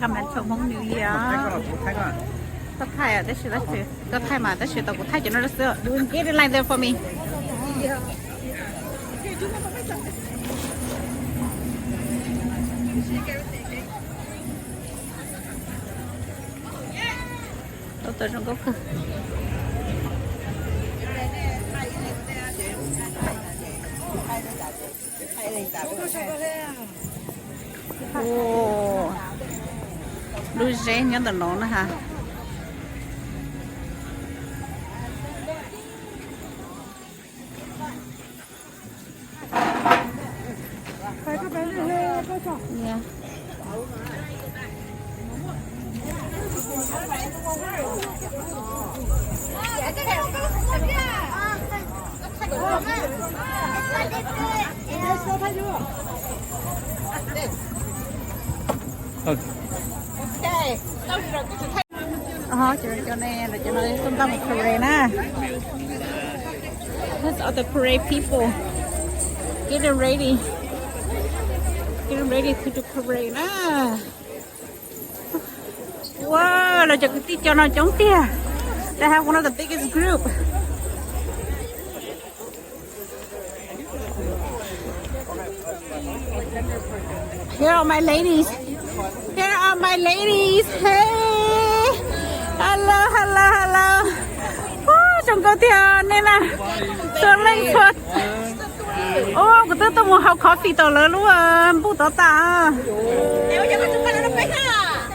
Sacramento Hmong New Year. Tao Thai à, that's it. Tao Thai mà, that's it. Tao cũng Thai cho nó là sữa. You get it like there for me. Tao tới trong góc cơ. Ồ, đuôi dê nhớ tao nó nữa hả? Yeah. Cho nên là cho nên chúng ta một parade na. That's all the parade people. Getting ready. Getting ready to do parade na. Wow, là cho cái tí cho nó chống tia. They have one of the biggest group. Here are my ladies. Here are my ladies. Hey. Hello, hello, hello. Trông có tiền nên là sớm lên phật. Ô, của tôi muốn học coffee tao lớn luôn, bút tao ta.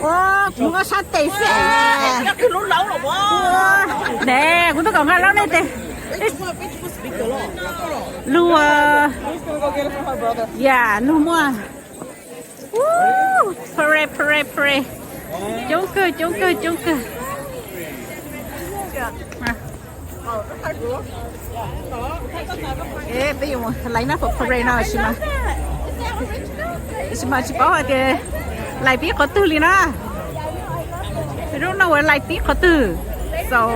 Ô, cũng có sát tẩy xe. Nè, cũng tôi còn ngay lâu này tê. Lu, yeah, lu mua. Parade, parade, parade. Chống cơ, chống cơ, chống cơ. Ê, bây giờ lấy nó phục parade nào chứ mà chỉ bảo là lại biết có từ liền á. I don't know where lại biết có từ. So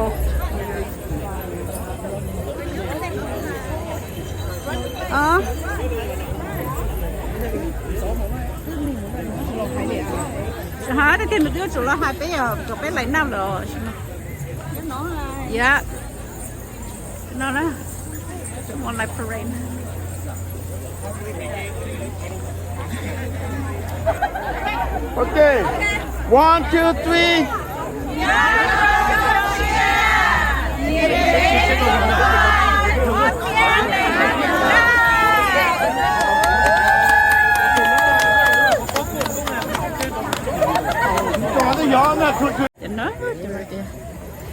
hả, thì một đứa chủ là hai bé à, có bé lấy năm rồi. Dạ. Nó đó. One like parade. Okay. 1, 2, 3.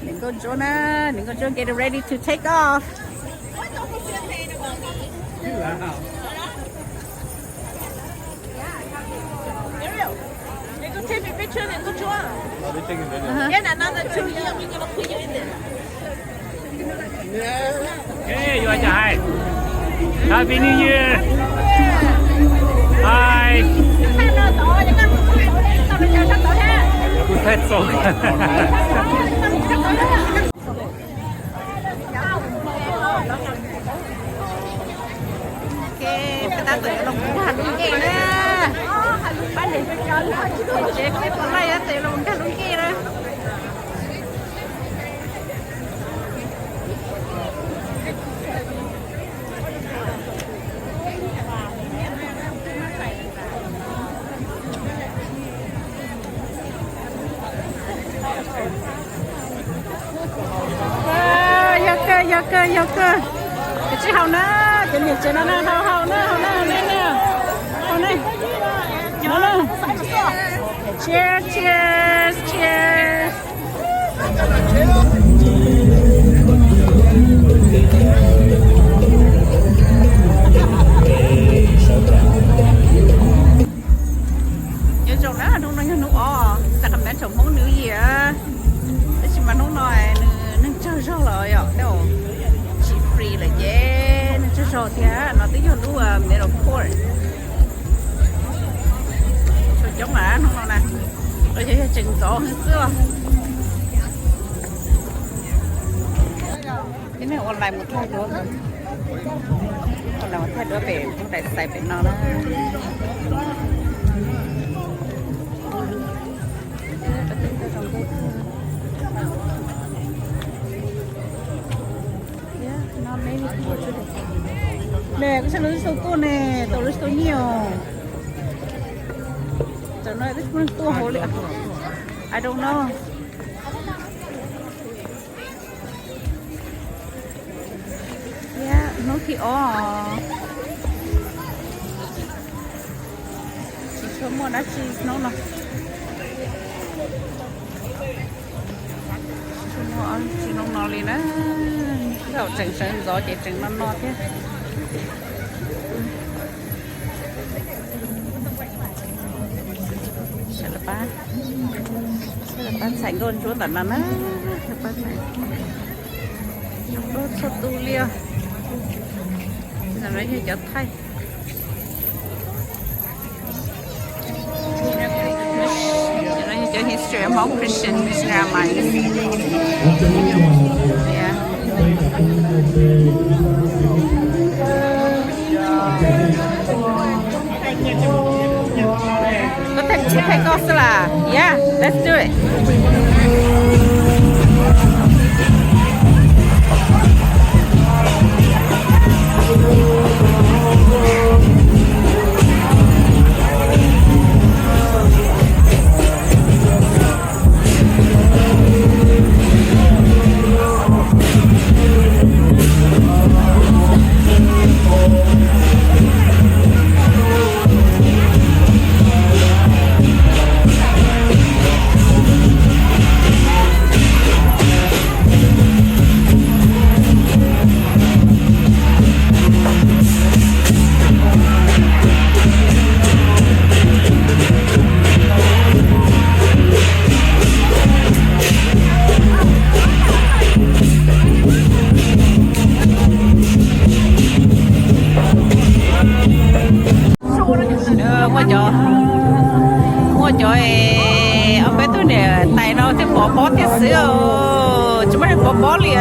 Ningo Jonah, Ningo Jonah, get ready to take off. Take a picture and go on. Get another 2 years, we're gonna put you in there. Hey, you are hi. Happy New Year. Hi. Good pet song. Okay, kita tới lòng hà luôn kì nè. Bán để chế cái con này á, tới lòng hà luôn kì nè. Yoke. Chị hậu nữa, chị nhìn chị nó hậu nữa, Cheers. Nhớ chỗ đó là nó Sacramento Hmong New Year. Chị mà nó nói nó chơi rất là đâu. Chị free là dễ, nó chơi rất thì nó tới giờ lúc middle court. Cho chống là không đâu nè. Rồi chơi chừng gió hơn xưa. Cái này online một thay nữa. Còn là một thay nữa về trong đại sai về nó đó. nè cái xe số cô nè tàu số nhiều tàu nói cái tua hồ liệu I don't know yeah nó thì chỉ cho mua đã chi nó nè chỉ nó lên á đậu chừng sáng gió chỉ chừng nó thế sẽ là bán sành con chúa tận là nó bán sành đốt sốt tu lia là nói như chợ thay the history of Hmong Christian Israelites. Yeah. Có thể có là, yeah, let's do it. mua cho ông bé tôi nè tay nó thì bỏ tiếc sữa chúng mình bỏ liền